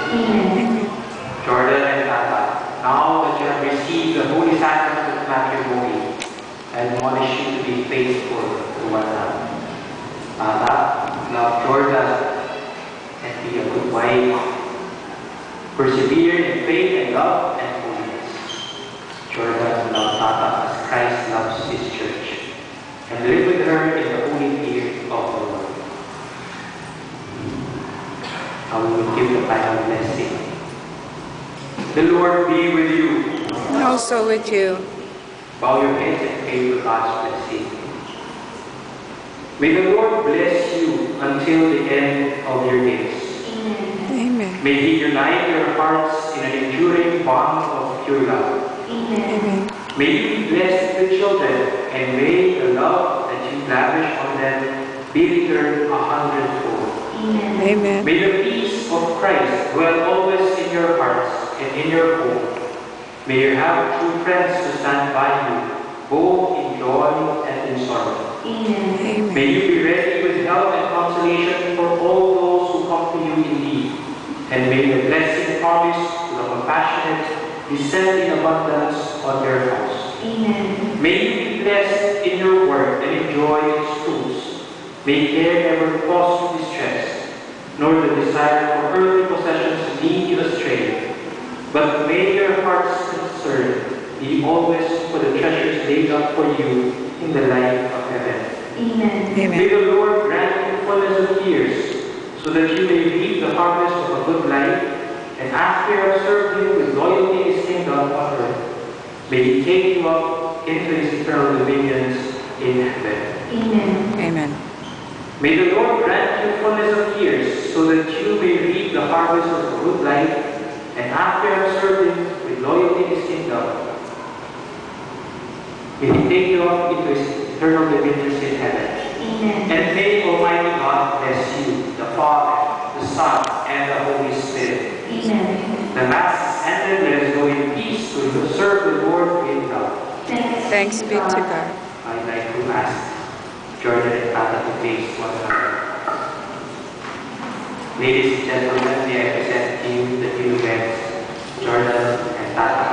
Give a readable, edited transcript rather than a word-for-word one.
Amen. Jordan and Tata, now that you have received the holy sacrament of matrimony, I admonish you to be faithful to one another. Tata, love Jordan and be a good wife. Persevere in faith and love and holiness. Jordan, love Tata as Christ loves his church, and live with her in the holy fear of the Lord. Now we will give the final blessing. The Lord be with you. And also with you. Bow your heads and pray for God's blessing. May the Lord bless you until the end of your days. Amen. May He unite your hearts in an enduring bond of pure love. Amen. May you be blessed with children, and may the love that you lavish on them be returned 100-fold. Amen. May the peace of Christ dwell always in your hearts and in your home. May you have true friends to stand by you, both in joy and in sorrow. Amen. May you be ready with help and consolation for all those who come to you in need. And may the blessing promised to the compassionate descend in abundance on their house. Amen. May you be blessed in your work and enjoy its fruits. May care never cause you distress, nor the desire for earthly possessions lead you astray. But may your heart's concern be always for the treasures laid up for you in the light of heaven. Amen. May the Lord grant you fullness of years, so that you may reap the harvest of a good life, and after you have served Him with loyalty His kingdom on earth, may He take you up into His eternal dominions in heaven. Amen. Amen. May the Lord grant you fullness of years, so that you may reap the harvest of a good life, and after you have served Him with loyalty His kingdom, may He take you up into His eternal dominions in heaven. Amen. And may Almighty God bless you, the Father, the Son, and the Holy Spirit. Amen. The Mass is ended. Let us go in peace to serve the Lord in love. Thanks be to God. I'd like to ask Jordan and Tata to face one another. Ladies and gentlemen, may I present to you the new guests, Jordan and Tata.